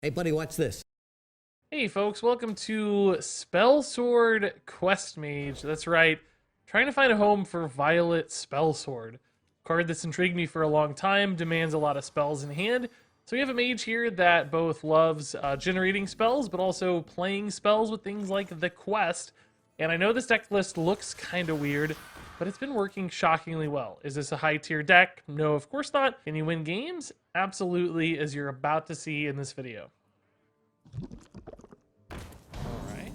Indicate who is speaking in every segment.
Speaker 1: Hey, buddy, watch this.
Speaker 2: Hey folks, welcome to Spellsword Quest Mage. That's right, trying to find a home for Violet Spellsword. Card that's intrigued me for a long time, demands a lot of spells in hand. So we have a mage here that both loves generating spells, but also playing spells with things like the Quest. And I know this deck list looks kind of weird, but it's been working shockingly well. Is this a high tier deck? No, of course not. Can you win games? Absolutely, as you're about to see in this video. Alright.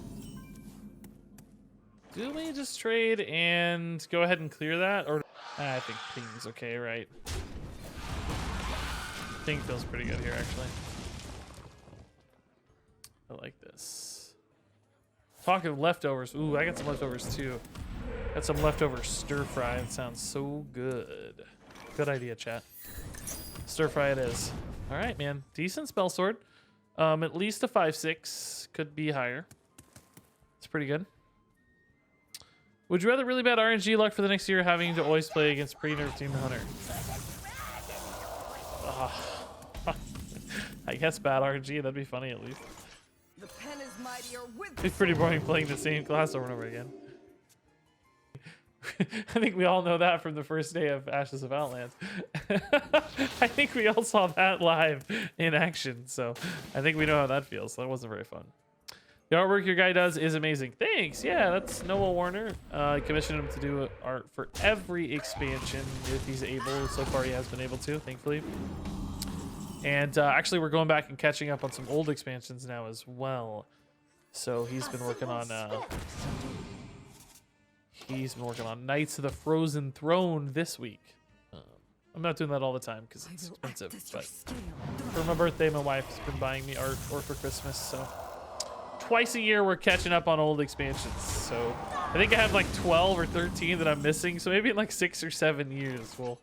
Speaker 2: Do we just trade and go ahead and clear that? Or I think ping's okay, right? Ping feels pretty good here, actually. I like this. Talk of leftovers. Ooh, I got some leftovers too. Got some leftover stir fry. It sounds so good. Good idea, chat. Stir fry it is. Alright, man. Decent spell sword. At least a 5/6. Could be higher. It's pretty good. Would you rather really bad RNG luck for the next year having to always play against pre-nerf Team Hunter? I guess bad RNG, that'd be funny at least.
Speaker 3: The pen is mightier with
Speaker 2: It's pretty boring playing the same class over and over again. I think we all know that from the first day of Ashes of Outland. I think we all saw that live in action, so I think we know how that feels. That wasn't very fun. The artwork your guy does is amazing. Thanks. Yeah, that's Noah Warner. I commissioned him to do art for every expansion if he's able. So far, he has been able to, thankfully. And actually, we're going back and catching up on some old expansions now as well. So he's been working on Knights of the Frozen Throne this week. I'm not doing that all the time because it's expensive. But for my birthday, my wife's been buying me art or for Christmas. So twice a year, we're catching up on old expansions. So I think I have like 12 or 13 that I'm missing. So maybe in like 6 or 7 years, we'll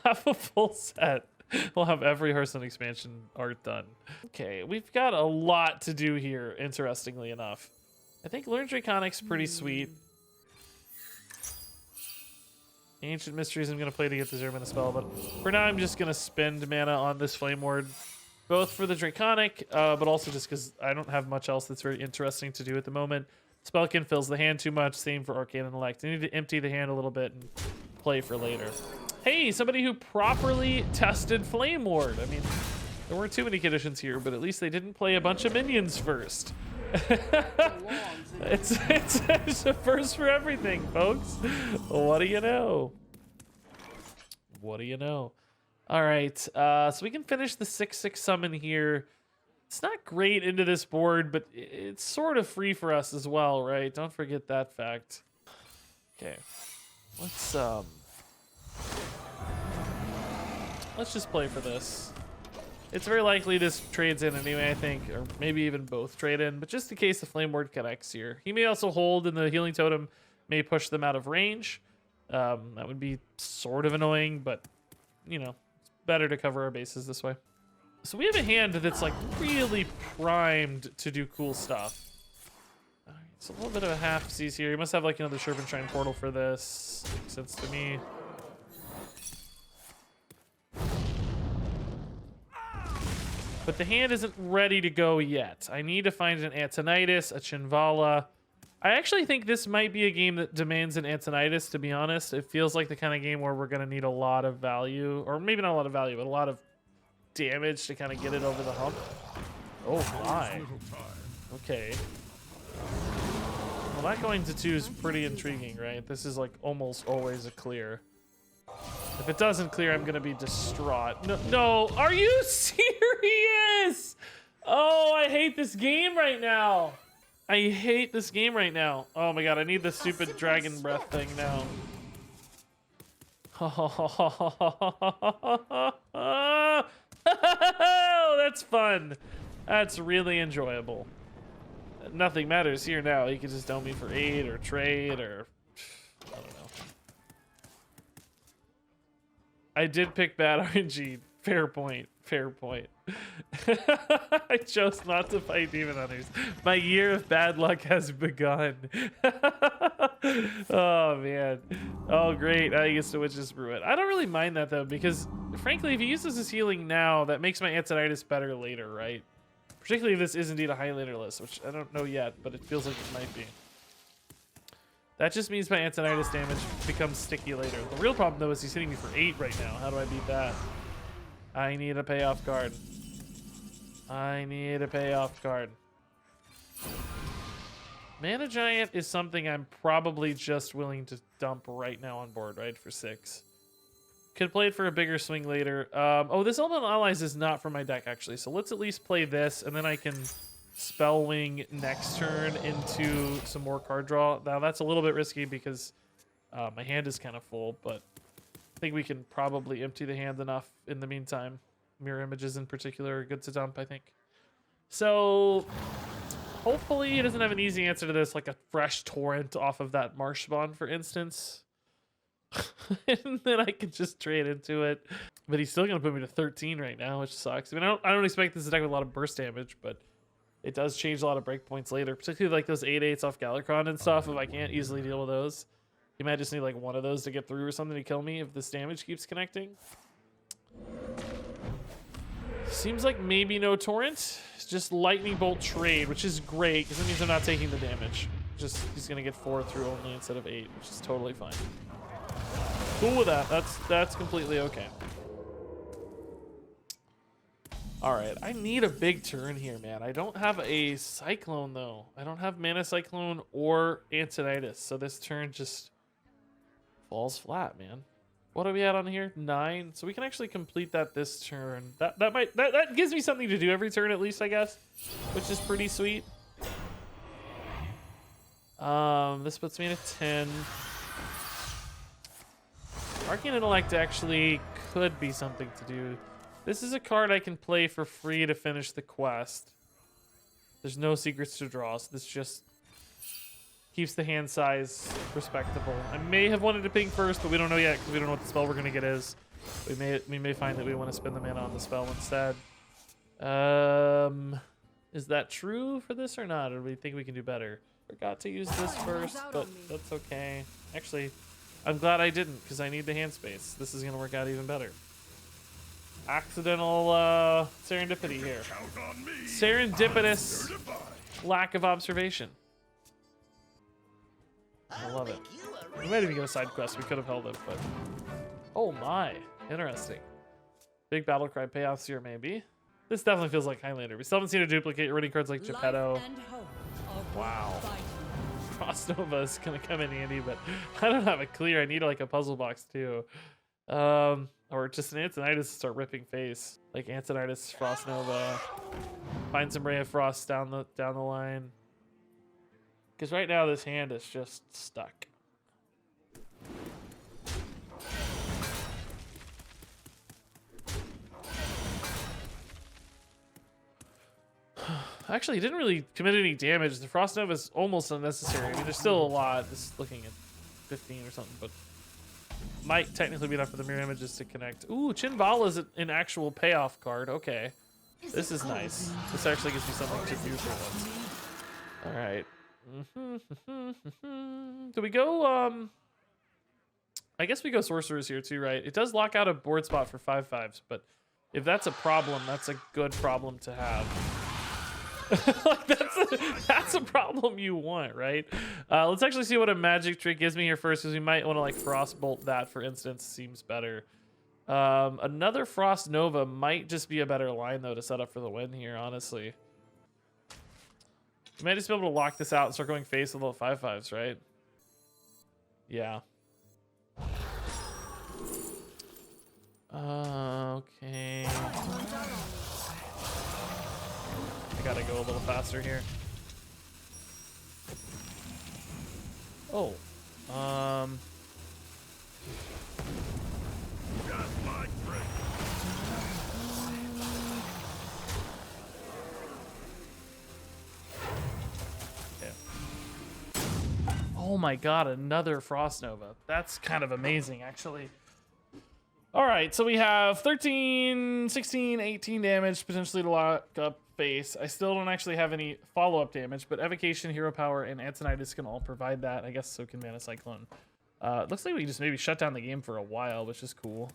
Speaker 2: have a full set. We'll have every Hearthstone expansion art done. Okay, we've got a lot to do here, interestingly enough. I think Learn Draconic's pretty sweet. Ancient Mysteries I'm going to play to get the Zerman spell, but for now I'm just going to spend mana on this Flame Ward, both for the Draconic, but also just because I don't have much else that's very interesting to do at the moment. Spellkin fills the hand too much, same for Arcane Intellect. I need to empty the hand a little bit and play for later. Hey, somebody who properly tested Flame Ward. I mean, there weren't too many conditions here, but at least they didn't play a bunch of minions first. it's a first for everything, folks. What do you know? What do you know? All right, so we can finish the 6/6 summon here. It's not great into this board, but it's sort of free for us as well, right? Don't forget that fact. Okay, let's just play for this. It's very likely this trades in anyway, I think, or maybe even both trade in, but just in case the Flame Ward connects here. He may also hold, and the Healing Totem may push them out of range. That would be sort of annoying, but, you know, it's better to cover our bases this way. So we have a hand that's, like, really primed to do cool stuff. All right, it's a little bit of a half-seas here. You must have, like, the Serpentine Portal for this. Makes sense to me. But the hand isn't ready to go yet. I need to find an Antonitis, a Chinvala. I actually think this might be a game that demands an Antonitis, to be honest. It feels like the kind of game where we're going to need a lot of value, or maybe not a lot of value, but a lot of damage to kind of get it over the hump. Oh my. Okay. Well, that going to 2 is pretty intriguing, right? This is like almost always a clear. If it doesn't clear, I'm gonna be distraught. No, are you serious? Oh, I hate this game right now. I hate this game right now. Oh my god, I need the stupid dragon breath thing now. Oh, that's fun. That's really enjoyable. Nothing matters here now. You can just dump me for 8 or trade or I don't know. I did pick bad RNG. Fair point. Fair point. I chose not to fight Demon Hunters. My year of bad luck has begun. Oh, man. Oh, great. Now he gets to Witch's Brew it. I don't really mind that, though, because, frankly, if he uses his healing now, that makes my Antonitis better later, right? Particularly if this is indeed a highlighter list, which I don't know yet, but it feels like it might be. That just means my Antonitis damage becomes sticky later. The real problem, though, is he's hitting me for 8 right now. How do I beat that? I need a payoff card. I need a payoff card. Mana Giant is something I'm probably just willing to dump right now on board, right, for 6. Could play it for a bigger swing later. Oh, this Elemental Allies is not for my deck, actually. So let's at least play this, and then I can Spell Wing next turn into some more card draw. Now, that's a little bit risky because my hand is kind of full, but I think we can probably empty the hand enough in the meantime. Mirror Images in particular are good to dump, I think. So hopefully he doesn't have an easy answer to this, like a fresh torrent off of that Marsh Spawn, for instance. And then I can just trade into it. But he's still going to put me to 13 right now, which sucks. I mean, I don't expect this attack with a lot of burst damage, but it does change a lot of breakpoints later, particularly like those 8/8s off Galakron and stuff. If I can't easily deal with those, you might just need like one of those to get through or something to kill me if this damage keeps connecting. Seems like maybe no torrent. It's just lightning bolt trade, which is great because it means I'm not taking the damage. Just he's gonna get 4 through only instead of 8, which is totally fine. Cool with that. That's completely okay. All right, I need a big turn here, man. I don't have a Cyclone though. I don't have Mana Cyclone or Antonitis, so this turn just falls flat, man. What are we at on here? 9. So we can actually complete that this turn. That gives me something to do every turn at least, I guess, which is pretty sweet. This puts me at a 10. Arcane Intellect actually could be something to do. This is a card I can play for free to finish the quest. There's no secrets to draw, so this just keeps the hand size respectable. I may have wanted to ping first, but we don't know yet because we don't know what the spell we're gonna get is. We may find that we want to spend the mana on the spell instead. Is that true for this or not? Or do we think we can do better? Forgot to use this first, but that's okay. Actually, I'm glad I didn't because I need the hand space. This is gonna work out even better. Accidental serendipity here. Serendipitous lack of observation. I love it. We might even get a side quest. We could have held it, but oh my, interesting. Big battle cry payoffs here, maybe. This definitely feels like Highlander. We still haven't seen a duplicate running cards like Geppetto. Wow. Frost Nova is gonna come in handy, but I don't have it clear. I need like a puzzle box too. Or just an Antonitis to start ripping face. Like Antonitis, Frost Nova. Find some Ray of Frost down the line. Because right now this hand is just stuck. Actually, he didn't really commit any damage. The Frost Nova is almost unnecessary. I mean, there's still a lot. Just looking at 15 or something, but might technically be enough for the mirror images to connect. Ooh, Chinvala is an actual payoff card. Okay, this is nice. This actually gives me something to do for once. All right. Do we go? I guess we go sorcerers here too, right? It does lock out a board spot for 5/5s, but if that's a problem, that's a good problem to have. Like that's a problem you want, right? Let's actually see what a magic trick gives me here first, because we might want to like frostbolt that, for instance. Seems better. Another Frost Nova might just be a better line though to set up for the win here, honestly. We might just be able to lock this out and start going face with little 5/5s, right? Yeah. Okay. I gotta go a little faster here. Oh. Okay. Oh my god, another Frost Nova. That's kind of amazing, actually. All right, so we have 13, 16, 18 damage, potentially to lock up face. I still don't actually have any follow-up damage, but Evocation, Hero Power, and Antonitis can all provide that. I guess so can Mana Cyclone. Looks like we just maybe shut down the game for a while, which is cool.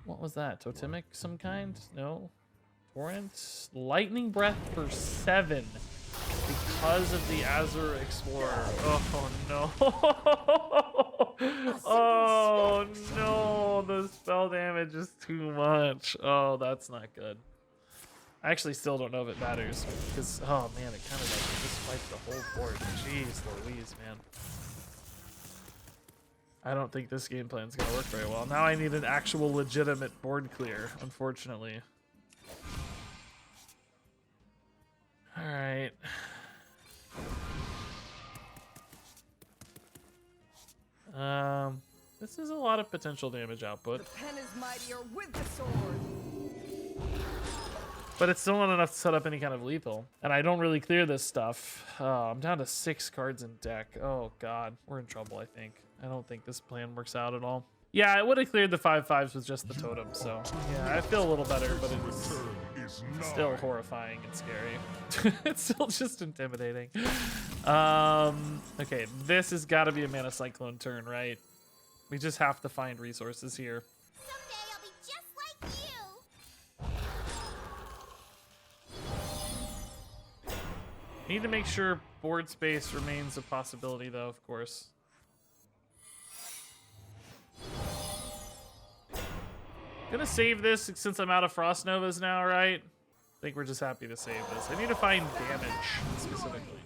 Speaker 2: What was that? Totemic some kind? No? Torrent, Lightning Breath for 7 because of the Azure Explorer. Oh no. Oh no, the spell damage is too much. Oh, that's not good. I actually still don't know if it matters because, oh man, it kind of like just wiped the whole board. Jeez Louise, man. I don't think this game plan's gonna work very well. Now I need an actual legitimate board clear, unfortunately. Alright. This is a lot of potential damage output.
Speaker 3: The pen is mightier with the sword.
Speaker 2: But it's still not enough to set up any kind of lethal. And I don't really clear this stuff. I'm down to 6 cards in deck. Oh god, we're in trouble, I think. I don't think this plan works out at all. Yeah, I would have cleared the 5/5s with just the totem, so yeah, I feel a little better, but it's still horrifying and scary. It's still just intimidating. Okay, this has got to be a Mana Cyclone turn, right? We just have to find resources here.
Speaker 1: Someday I'll be just like you.
Speaker 2: Need to make sure board space remains a possibility, though, of course. Gonna save this since I'm out of Frost Novas now, right? I think we're just happy to save this. I need to find damage specifically.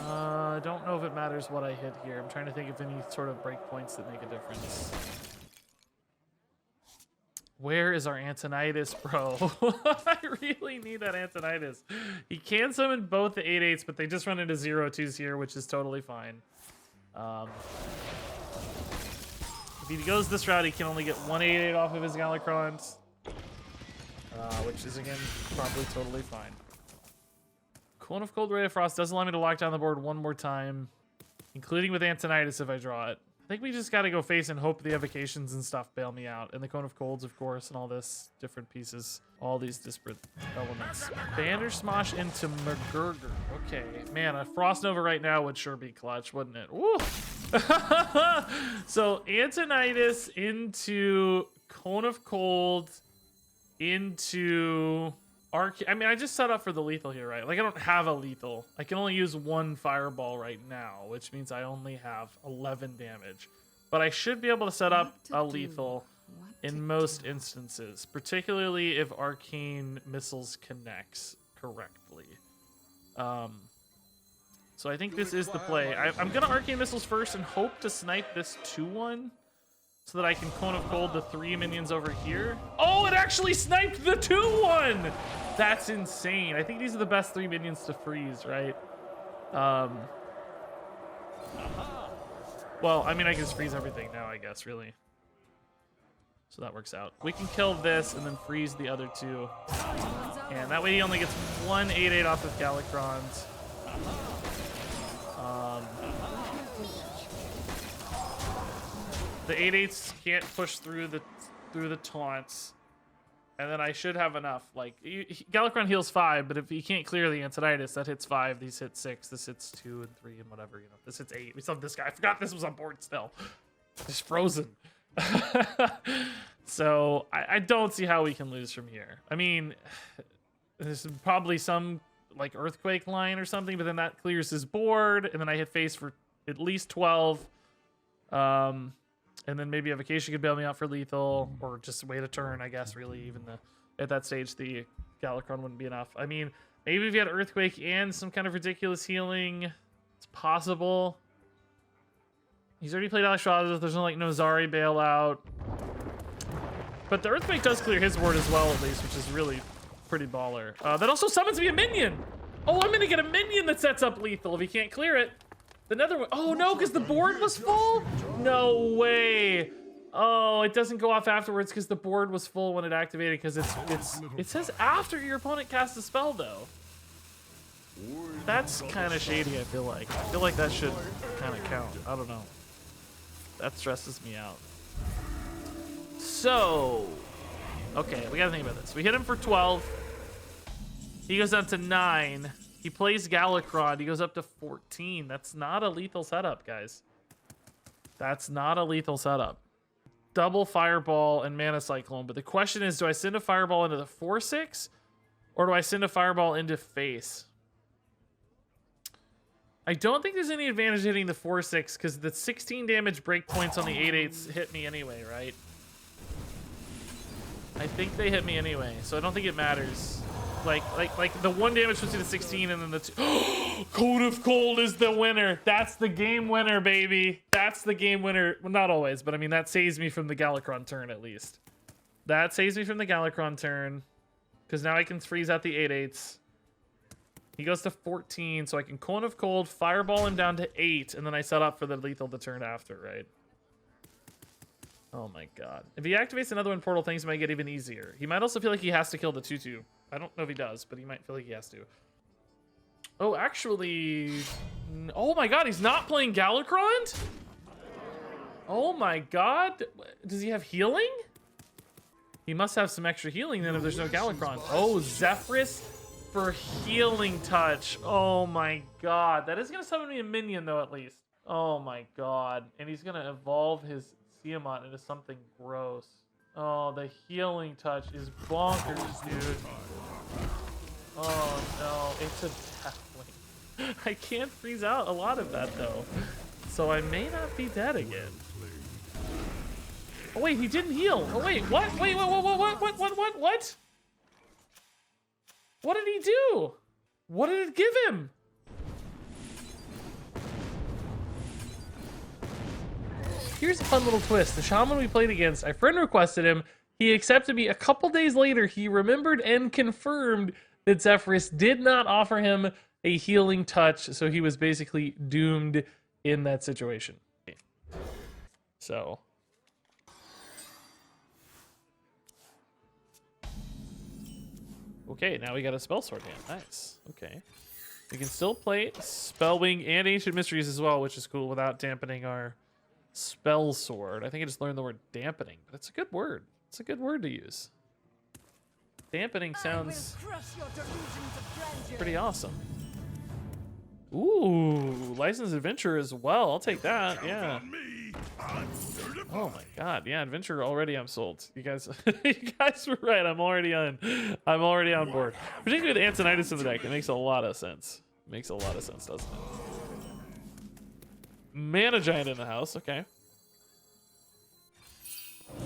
Speaker 2: I don't know if it matters what I hit here. I'm trying to think of any sort of breakpoints that make a difference. Where is our Antonitis, bro? I really need that Antonitis. He can summon both the 8/8s, but they just run into 0/2s here, which is totally fine. If he goes this route, he can only get 1 8/8 off of his Galacrons, which is, again, probably totally fine. Cone of Cold, Ray of Frost does allow me to lock down the board one more time, including with Antonitis if I draw it. I think we just got to go face and hope the evocations and stuff bail me out. And the Cone of Colds, of course, and all this different pieces. All these disparate elements. Banish Smosh into McGurger. Okay. Man, a Frost Nova right now would sure be clutch, wouldn't it? Woo! So, Antonitis into Cone of Cold into... I mean, I just set up for the lethal here, right? Like, I don't have a lethal. I can only use 1 fireball right now, which means I only have 11 damage. But I should be able to set up a lethal in most instances, particularly if Arcane Missiles connects correctly. So I think this is the play. I'm going to Arcane Missiles first and hope to snipe this 2/1. So that I can Cone of Cold the 3 minions over here. Oh, it actually sniped the 2/1! That's insane. I think these are the best 3 minions to freeze, right? Well, I mean, I can just freeze everything now, I guess, really. So that works out. We can kill this and then freeze the other 2. And that way he only gets 1 8/8 off of Galacrons. The 8/8s can't push through the taunts, and then I should have enough. Like Galacron heals 5, but if he can't clear the Antonitis, that hits 5. These hit 6. This hits 2 and 3 and whatever. You know, this hits 8. We still have this guy. I forgot this was on board still. It's frozen. So I don't see how we can lose from here. I mean, there's probably some like Earthquake line or something, but then that clears his board, and then I hit face for at least 12. And then maybe Evocation could bail me out for lethal, or just wait a turn, I guess, really. Even at that stage, the Galacron wouldn't be enough. I mean, maybe if you had Earthquake and some kind of ridiculous healing, it's possible. He's already played Alexstrasza. There's no, like, Nozari bailout. But the Earthquake does clear his board as well, at least, which is really pretty baller. That also summons me a minion! Oh, I'm gonna get a minion that sets up lethal if he can't clear it. Another one. Oh no, because the board was full? No way. Oh, it doesn't go off afterwards because the board was full when it activated, because it says after your opponent casts a spell though. That's kind of shady, I feel like. I feel like that should kind of count. I don't know. That stresses me out. So, okay, we gotta think about this. We hit him for 12. He goes down to 9. He plays Galacron. He goes up to 14. That's not a lethal setup, guys. That's not a lethal setup. double Fireball and Mana Cyclone, but the question is, do I send a Fireball into the 4/6 or do I send a Fireball into face? I don't think there's any advantage hitting the 4/6 because the 16 damage breakpoints on the 8/8s hit me anyway, right? I think they hit me anyway, so I don't think it matters. Like the 1 damage puts you to 16, and then the 2. Code of Cold is the winner. That's the game winner, baby. That's the game winner. Well, not always, but I mean that saves me from the Galakron turn at least. That saves me from the Galakron turn, because now I can freeze out the 8/8s. He goes to 14, so I can Cone of Cold, Fireball him down to 8, and then I set up for the lethal the turn after, right? Oh my god. If he activates another one, Portal, things might get even easier. He might also feel like he has to kill the 2/2. I don't know if he does, but he might feel like he has to. Oh, actually... Oh my god, he's not playing Galakron? Oh my god. Does he have healing? He must have some extra healing then if there's no Galakron. Oh, Zephrys for healing touch. Oh my god. That is going to summon me a minion though, at least. Oh my god. And he's going to evolve his Tiamat into something gross. Oh, the healing touch is bonkers, dude. Oh no, it's a Deathwing. I can't freeze out a lot of that though. So I may not be dead again. Oh wait, he didn't heal. Oh wait, what? Wait, what? What did he do? What did it give him? Here's a fun little twist. The shaman we played against, I friend requested him. He accepted me. A couple days later, he remembered and confirmed that Zephrys did not offer him a healing touch, so he was basically doomed in that situation. So... Okay, now we got a Spellsword hand. Nice. Okay. We can still play Spellwing and Ancient Mysteries as well, which is cool, without dampening our Spellsword. I think I just learned the word dampening, but it's a good word. It's a good word to use. Dampening sounds pretty awesome. Ooh, Licensed Adventure as well. I'll take that. Yeah. Oh my god. Yeah, Adventure already. I'm sold. You guys, you guys were right. I'm already on board. Particularly with Antonitis in the deck, it makes a lot of sense. Makes a lot of sense, doesn't it? Mana Giant in the house. Okay.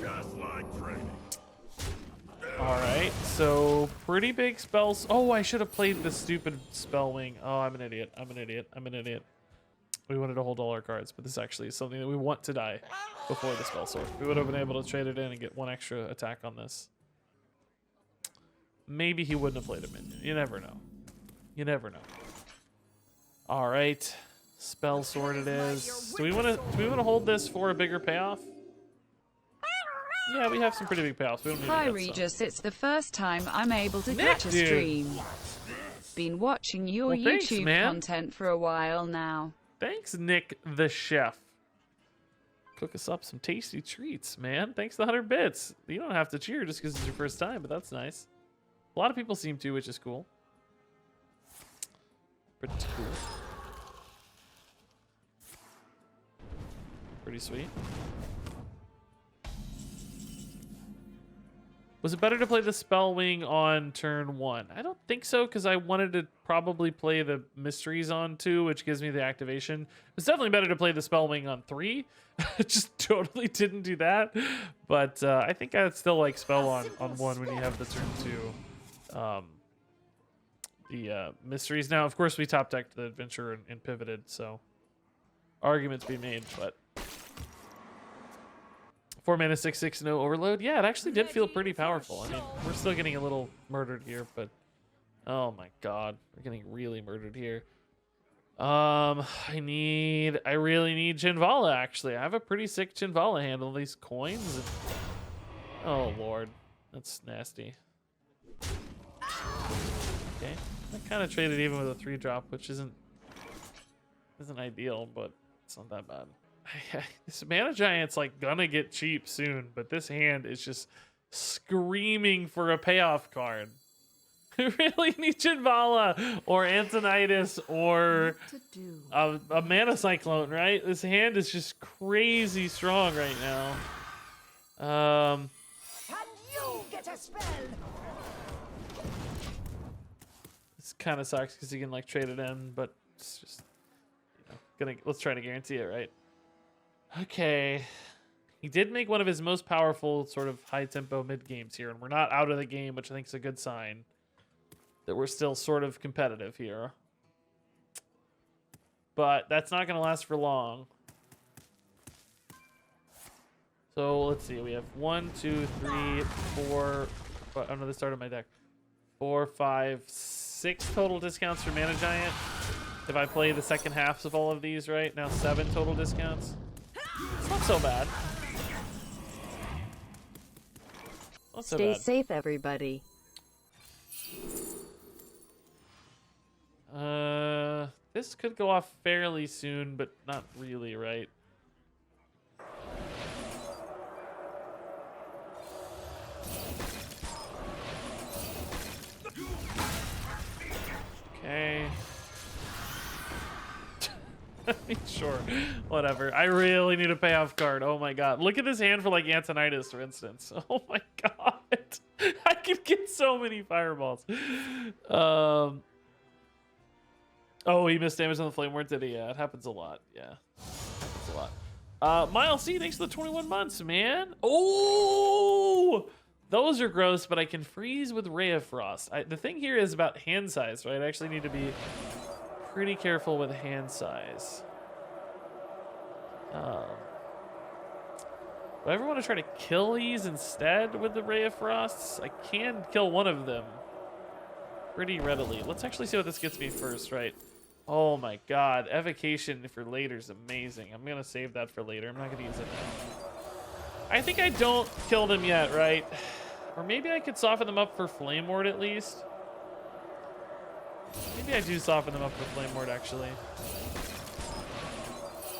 Speaker 4: Just like training.
Speaker 2: All right. So pretty big spells. Oh, I should have played the stupid Spellwing. Oh, I'm an idiot. I'm an idiot. I'm an idiot. We wanted to hold all our cards, but this actually is something that we want to die before the Spellsword. We would have been able to trade it in and get one extra attack on this. Maybe he wouldn't have played a minion. You never know. You never know. All right, Spellsword it is. Do we want to hold this for a bigger payoff? Yeah, we have some pretty big payoffs. We don't need
Speaker 3: Hi
Speaker 2: that,
Speaker 3: Regis, it's the first time I'm able to
Speaker 2: Nick,
Speaker 3: catch a
Speaker 2: dude.
Speaker 3: stream. Been watching your
Speaker 2: Well, thanks,
Speaker 3: YouTube
Speaker 2: man.
Speaker 3: content for a while now.
Speaker 2: Thanks, Nick the chef. Cook us up some tasty treats, man. Thanks to 100 bits. You don't have to cheer just because it's your first time, but that's nice. A lot of people seem to, which is cool. Pretty cool. Pretty sweet. Was it better to play the Spellwing on turn 1? I don't think so, because I wanted to probably play the Mysteries on 2, which gives me the activation. It's definitely better to play the Spellwing on 3. Just totally didn't do that. But I think I'd still like Spell on 1 when you have the turn 2. The Mysteries. Now, of course, we top decked the Adventure and pivoted, so arguments be made, but... 4 mana, 6/6, no overload. Yeah, it actually did feel pretty powerful. I mean, we're still getting a little murdered here, but oh my god, we're getting really murdered here. I really need Chinvala. Actually, I have a pretty sick Chinvala handle. These coins. And... oh lord, that's nasty. Okay, I kind of traded even with a 3-drop, which isn't ideal, but it's not that bad. This Mana Giant's like gonna get cheap soon, but this hand is just screaming for a payoff card. I really need Chinvala or Antonitis or a Mana Cyclone, right? This hand is just crazy strong right now.
Speaker 5: And you get a spell.
Speaker 2: This kind of sucks because you can like trade it in, but it's just, let's try to guarantee it, right? Okay. He did make one of his most powerful sort of high tempo mid games here, and we're not out of the game, which I think is a good sign that we're still sort of competitive here. But that's not going to last for long. So let's see. We have 1, 2, 3, 4. Oh no, this started my deck. 4, 5, 6 total discounts for Mana Giant. If I play the second halves of all of these, right? Now 7 total discounts. It's not so bad. Not so
Speaker 3: Stay
Speaker 2: bad.
Speaker 3: safe, everybody.
Speaker 2: This could go off fairly soon, but not really, right? Okay. I mean, sure. Whatever. I really need a payoff card. Oh my god. Look at this hand for like Antonitis, for instance. Oh my god. I could get so many fireballs. Oh, he missed damage on the flame ward, did he? Yeah, it happens a lot. Yeah. Happens a lot. Miles C, thanks for the 21 months, man. Oh! Those are gross, but I can freeze with Ray of Frost. The thing here is about hand size, right? I actually need to be pretty careful with hand size. Do I ever want to try to kill these instead with the Ray of Frosts? I can kill one of them pretty readily. Let's actually see what this gets me first, right? Oh my god, Evocation for later is amazing. I'm gonna save that for later. I'm not gonna use it now. I think I don't kill them yet, right? Or maybe I could soften them up for Flame Ward at least. Maybe I do soften them up for Flame Ward, actually.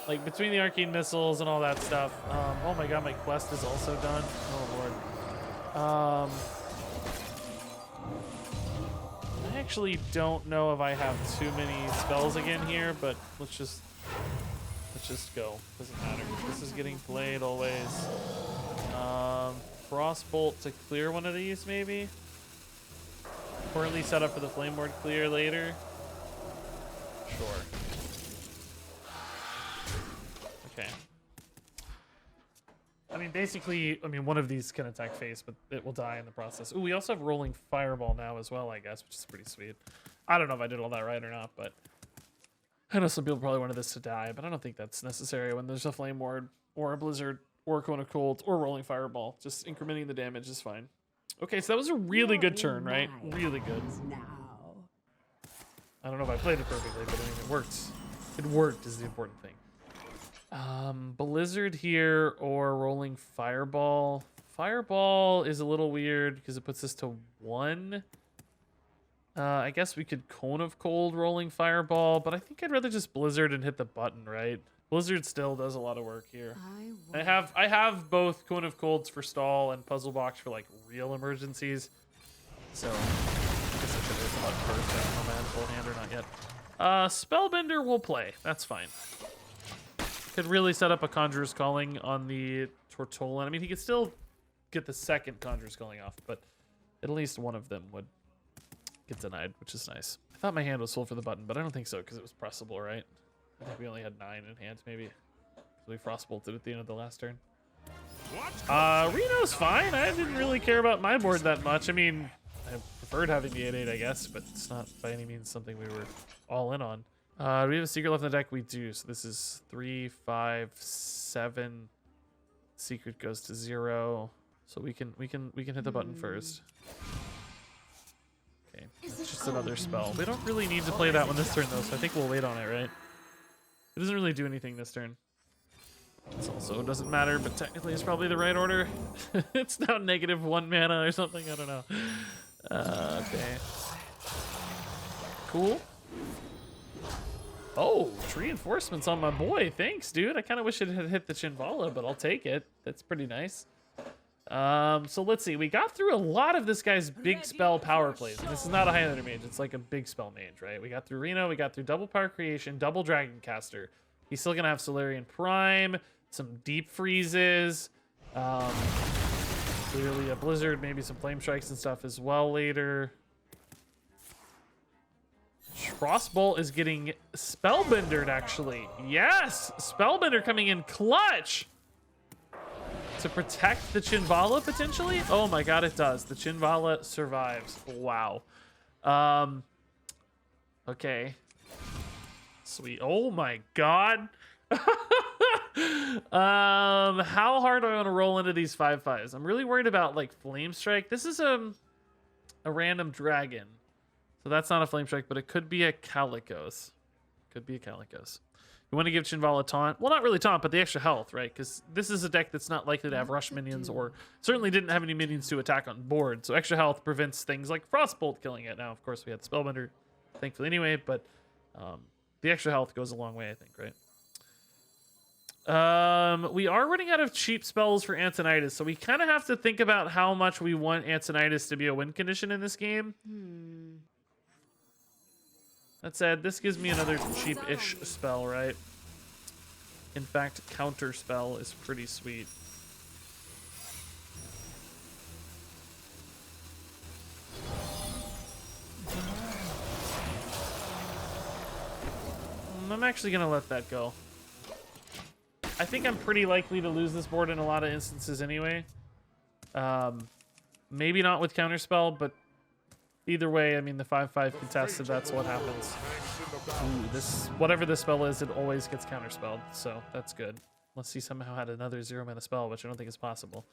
Speaker 2: Like, between the Arcane Missiles and all that stuff. Oh my god, my quest is also done. Oh lord. I actually don't know if I have too many spells again here, but let's just go. Doesn't matter. This is getting played always. Frostbolt to clear one of these, maybe? Or at least set up for the Flame Ward clear later. Sure. Okay. I mean, basically, one of these can attack face, but it will die in the process. Ooh, we also have Rolling Fireball now as well, I guess, which is pretty sweet. I don't know if I did all that right or not, but I know some people probably wanted this to die, but I don't think that's necessary when there's a Flame Ward or a Blizzard or a Cone of Cold or Rolling Fireball. Just incrementing the damage is fine. Okay, so that was a really good turn, right? Really good. I don't know if I played it perfectly, but I mean, it worked. It worked is the important thing. Blizzard here or Rolling Fireball. Fireball is a little weird because it puts us to 1. I guess we could Cone of Cold Rolling Fireball, but I think I'd rather just Blizzard and hit the button, right? Blizzard still does a lot of work here. I have both Cone of Colds for stall and Puzzle Box for like real emergencies. So I guess I should hit the button first. I don't know if I have full hand or not yet. Spellbender will play. That's fine. Could really set up a Conjurer's Calling on the Tortolan. I mean, he could still get the second Conjurer's Calling off, but at least one of them would get denied, which is nice. I thought my hand was full for the button, but I don't think so because it was pressable, right? I think we only had 9 in hand, maybe. So we frostbolted at the end of the last turn. Reno's fine. I didn't really care about my board that much. I mean, I preferred having the 8/8, I guess, but it's not by any means something we were all in on. Do we have a secret left in the deck? We do. So this is 3, 5, 7. Secret goes to 0. So we can hit the button first. Okay, that's just another spell. We don't really need to play that one this turn though, so I think we'll wait on it, right? It doesn't really do anything this turn. This also doesn't matter, but technically it's probably the right order. It's now -1 mana or something. I don't know. Okay. Cool. Oh, reinforcements on my boy. Thanks, dude. I kind of wish it had hit the Chinvala, but I'll take it. That's pretty nice. So let's see. We got through a lot of this guy's big spell power plays. And this is not a Highlander mage. It's like a big spell mage, right? We got through Reno. We got through double power creation, double dragon caster. He's still going to have Solarian Prime, some deep freezes. Clearly a blizzard, maybe some flame strikes and stuff as well later. Frostbolt is getting spellbendered, actually. Yes, spellbender coming in clutch to protect the Chinvala potentially. Oh my god, it does. The Chinvala survives. Wow. Okay. Sweet. Oh my god. How hard do I want to roll into these 5/5s? I'm really worried about like flame strike. This is a random dragon, so that's not a flame strike, but it could be a Calicos. Could be a Calicos. You want to give Chinvala taunt? Well, not really taunt, but the extra health, right? Because this is a deck that's not likely to have rush minions, or certainly didn't have any minions to attack on board. So extra health prevents things like Frostbolt killing it. Now, of course, we had the Spellbender, thankfully anyway, but the extra health goes a long way, I think, right? We are running out of cheap spells for Antonitis, so we kind of have to think about how much we want Antonitis to be a win condition in this game. That said, this gives me another cheap-ish spell, right? In fact, counter spell is pretty sweet. I'm actually gonna let that go. I think I'm pretty likely to lose this board in a lot of instances anyway. Maybe not with counterspell, but either way, I mean, the 5/5 contested, that's what happens. Ooh, whatever this spell is, it always gets counterspelled, so that's good. Unless he somehow had another 0-mana spell, which I don't think is possible.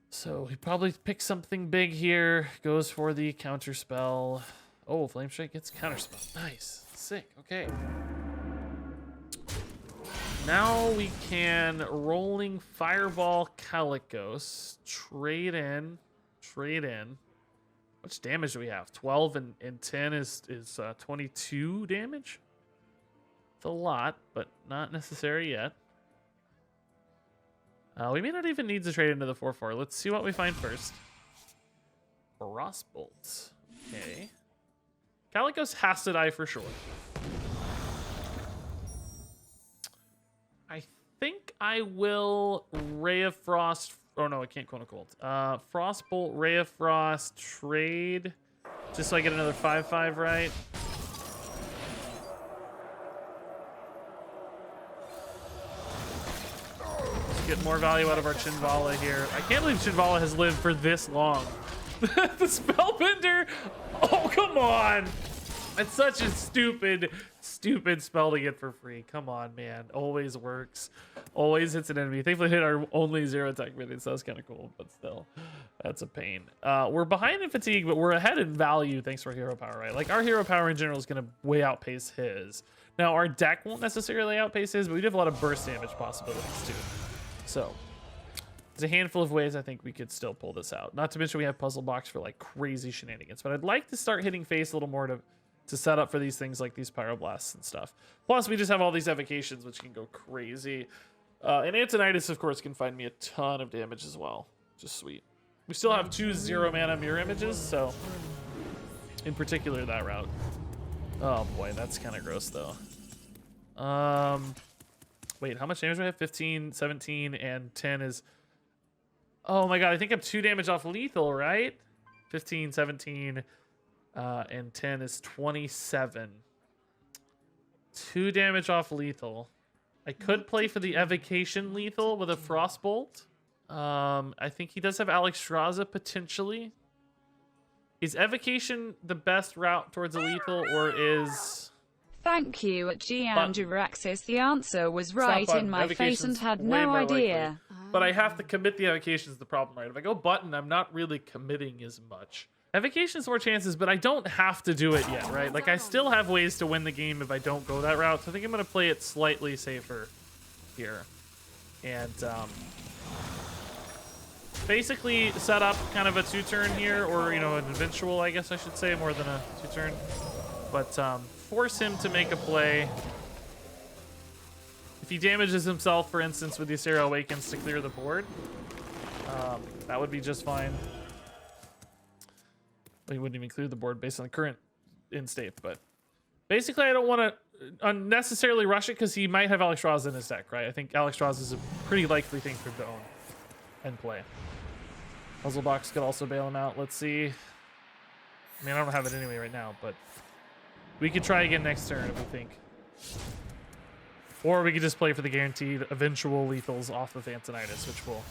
Speaker 2: So he probably picks something big here, goes for the counterspell. Oh, Flame Strike gets counterspell. Nice. Sick. Okay. Now we can Rolling Fireball Calicos. Trade in. How much damage do we have? 12 and 10 is 22 damage? It's a lot, but not necessary yet. We may not even need to trade into the 4/4. Let's see what we find first. Frostbolt. Okay. Calicos has to die for sure. I think I will Ray of Frost. Oh no, I can't quote unquote. Frostbolt, Ray of Frost, trade. Just so I get another 5/5 right. Let's get more value out of our Chinvala here. I can't believe Chinvala has lived for this long. The Spellbender. Oh, come on. It's such a stupid spell to get for free. Come on, man. Always works. Always hits an enemy. Thankfully, hit our only 0 attack minions. So that's kind of cool, but still, that's a pain. We're behind in fatigue, but we're ahead in value thanks to our hero power, right? Like, our hero power in general is going to way outpace his. Now, our deck won't necessarily outpace his, but we do have a lot of burst damage possibilities, too. So, there's a handful of ways I think we could still pull this out. Not to mention we have Puzzle Box for, like, crazy shenanigans. But I'd like to start hitting face a little more to set up for these things like these Pyroblasts and stuff. Plus, we just have all these evocations, which can go crazy. And Antonitis, of course, can find me a ton of damage as well. Just sweet. We still have 2 0-mana mirror images, so in particular that route. Oh boy, that's kind of gross though. Wait, how much damage do I have? 15, 17, and 10 is... Oh my god, I think I'm 2 damage off lethal, right? 15, 17, and 10 is 27. 2 damage off lethal. I could play for the evocation lethal with a Frostbolt. I think he does have Alexstrasza potentially. Is evocation the best route towards a lethal, or is...
Speaker 3: Thank you at Gianjuraxis. The answer was right in my face and had no idea.
Speaker 2: But I have to commit the evocation is the problem, right? If I go button, I'm not really committing as much. Evocation has more chances, but I don't have to do it yet, right? Like, I still have ways to win the game if I don't go that route. So I think I'm going to play it slightly safer here. And basically set up kind of a 2-turn here, or, you know, an eventual, I guess I should say, more than a 2-turn. But force him to make a play. If he damages himself, for instance, with the Ysera Awakens to clear the board, that would be just fine. Well, he wouldn't even clear the board based on the current in state, but basically I don't want to unnecessarily rush it because he might have Alex Roz in his deck, right? I think Alex Roz is a pretty likely thing for him to own and play. Puzzle Box could also bail him out. Let's see. I mean, I don't have it anyway right now, but we could try again next turn if we think. Or we could just play for the guaranteed eventual lethals off of Antonitis, which will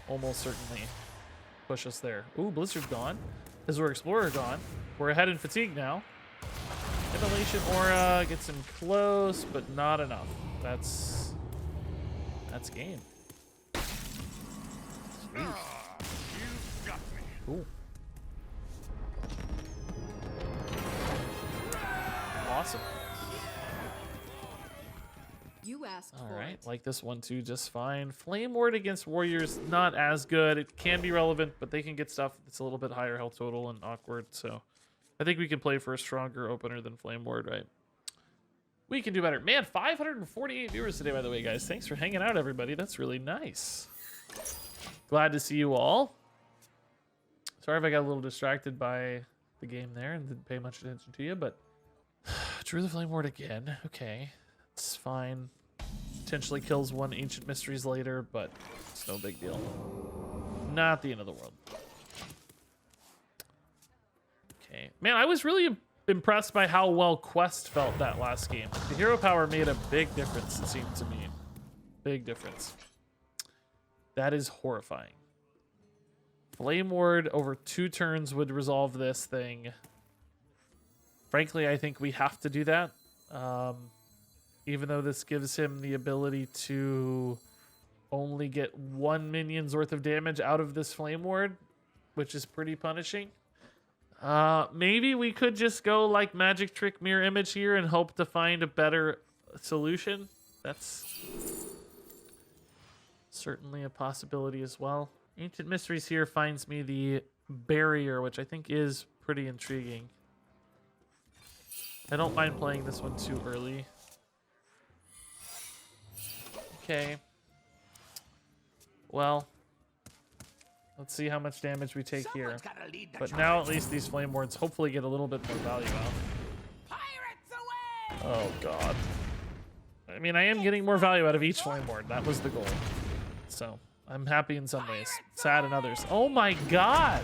Speaker 2: almost certainly push us there. Ooh, Blizzard gone. Azure Explorer gone. We're ahead in Fatigue now. Immolation Aura gets him close, but not enough. That's game. Sweet.
Speaker 4: You got me.
Speaker 2: Cool. Awesome.
Speaker 6: You asked
Speaker 2: All
Speaker 6: for
Speaker 2: right,
Speaker 6: it.
Speaker 2: like this one too, just fine. Flame Ward against Warriors, not as good. It can be relevant, but they can get stuff that's a little bit higher health total and awkward. So I think we can play for a stronger opener than Flame Ward, right? We can do better. Man, 548 viewers today, by the way, guys. Thanks for hanging out, everybody. That's really nice. Glad to see you all. Sorry if I got a little distracted by the game there and didn't pay much attention to you, but drew the Flame Ward again. Okay. It's fine. Potentially kills one Ancient Mysteries later, but it's no big deal. Not the end of the world. Okay. Man, I was really impressed by how well Quest felt that last game. The hero power made a big difference, it seemed to me. Big difference. That is horrifying. Flame Ward over 2 turns would resolve this thing. Frankly, I think we have to do that. Even though this gives him the ability to only get 1 minion's worth of damage out of this Flame Ward, which is pretty punishing. Maybe we could just go like Magic Trick Mirror Image here and hope to find a better solution. That's certainly a possibility as well. Ancient Mysteries here finds me the Barrier, which I think is pretty intriguing. I don't mind playing this one too early. Okay. Well, let's see how much damage we take here. But now at least these Flame Wards hopefully get a little bit more value out.
Speaker 5: Pirates away!
Speaker 2: Oh, God. I mean, I am getting more value out of each Flame Ward. That was the goal. So, I'm happy in some ways. Sad in others. Oh, my God!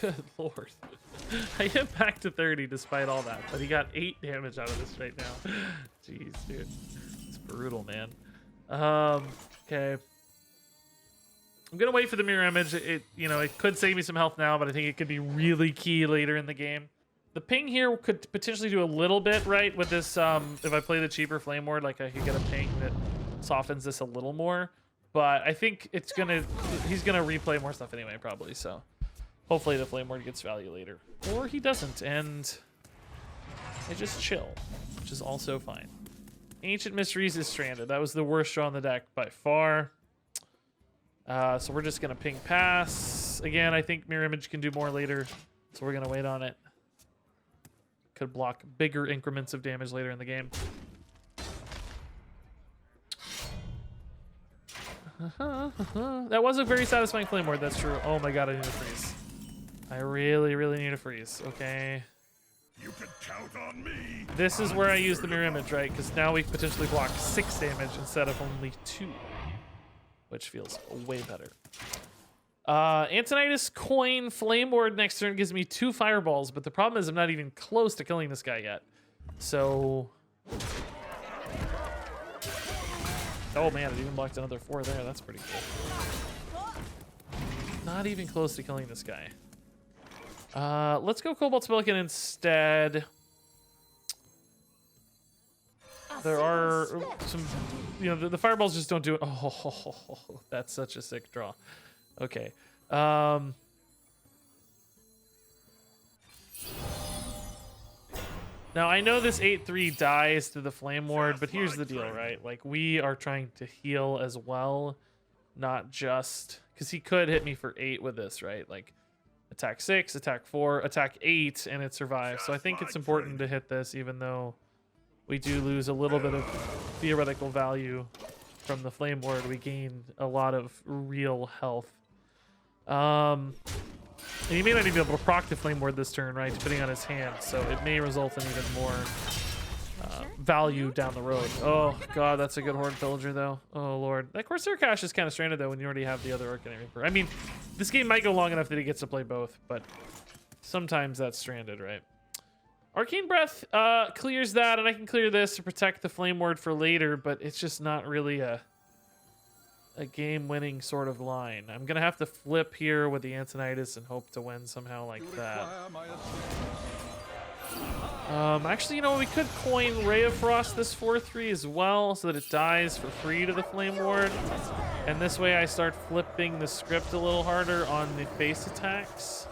Speaker 2: Good Lord. I hit back to 30 despite all that, but he got 8 damage out of this right now. Jeez, dude. It's brutal, man. Okay. I'm gonna wait for the mirror image. It could save me some health now, but I think it could be really key later in the game. The ping here could potentially do a little bit, right? With this, if I play the cheaper Flame Ward, like I could get a ping that softens this a little more. But I think he's gonna replay more stuff anyway, probably. So hopefully the Flame Ward gets value later, or he doesn't, and I just chill, which is also fine. Ancient Mysteries is stranded. That was the worst draw on the deck by far. So we're just gonna ping pass again. I think Mirror Image can do more later, so we're gonna wait on it. Could block bigger increments of damage later in the game. That was a very satisfying Flame Ward, that's true. Oh my God, I need a freeze. I really, really need a freeze. Okay.
Speaker 4: You can count on me.
Speaker 2: This is where I use the Mirror Image, right? Because now we potentially block 6 damage instead of only 2. Which feels way better. Antonitis Coin Flame Ward next turn gives me 2 fireballs, but the problem is I'm not even close to killing this guy yet. So... oh man, it even blocked another 4 there. That's pretty cool. Not even close to killing this guy. Let's go Cobalt Spellican instead. There are some, the fireballs just don't do it. Oh, that's such a sick draw. Okay. Now I know this 8/3 dies to the Flame Ward, but here's the deal, right? Like, we are trying to heal as well, not just because he could hit me for 8 with this, right? Like, attack 6, attack 4, attack 8, and it survives. So I think it's important to hit this, even though we do lose a little bit of theoretical value from the Flame Ward. We gain a lot of real health. And he may not even be able to proc the Flame Ward this turn, right? Depending on his hand. So it may result in even more value down the road. Oh, God, that's a good Horde Pillager, though. Oh, Lord. That Corsair Cache is kind of stranded, though, when you already have the other Arcanary Reaper. I mean, this game might go long enough that he gets to play both, but sometimes that's stranded, right? Arcane Breath clears that, and I can clear this to protect the Flame Ward for later, but it's just not really a game-winning sort of line. I'm going to have to flip here with the Antonitis and hope to win somehow like that. Actually, you know, we could coin Ray of Frost this 4/3 as well so that it dies for free to the Flame Ward. And this way I start flipping the script a little harder on the base attacks.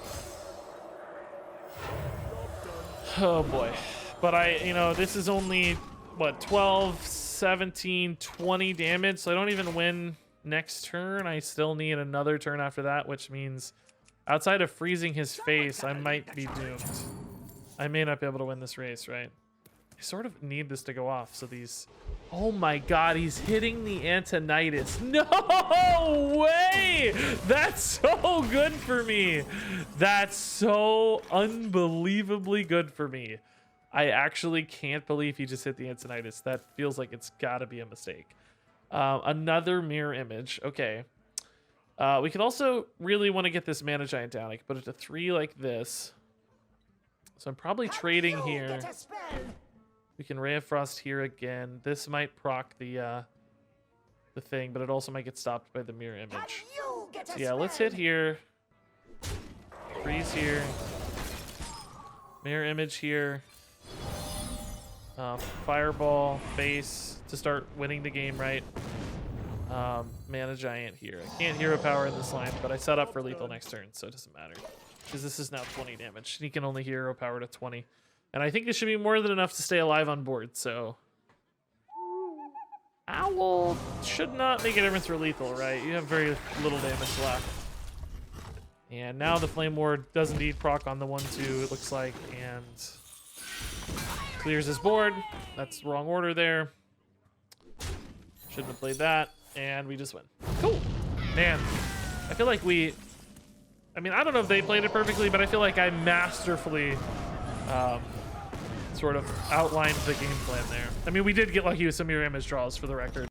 Speaker 2: Oh boy. But you know, this is only, what, 12, 17, 20 damage, so I don't even win next turn. I still need another turn after that, which means outside of freezing his face, I might be doomed. I may not be able to win this race, right? I sort of need this to go off, so these... Oh my God, he's hitting the Antonitis. No way! That's so good for me. That's so unbelievably good for me. I actually can't believe he just hit the Antonitis. That feels like it's gotta be a mistake. Another mirror image. Okay. We could also really want to get this Mana Giant down. I could put it to 3 like this. So I'm probably trading here. We can Ray of Frost here again. This might proc the thing, but it also might get stopped by the mirror image. So yeah, let's hit here. Freeze here. Mirror image here. Fireball, face to start winning the game, right? Mana Giant here. I can't hero power in this line, but I set up for lethal next turn, so it doesn't matter. Because this is now 20 damage. He can only hero power to 20. And I think this should be more than enough to stay alive on board, so... Owl should not make a difference for lethal, right? You have very little damage left. And now the Flame Ward does indeed proc on the 1/2, it looks like, and clears his board. That's the wrong order there. Shouldn't have played that, and we just win. Cool. Man, I feel like we... I mean, I don't know if they played it perfectly, but I feel like I masterfully sort of outlined the game plan there. I mean, we did get lucky with some mirror image draws, for the record.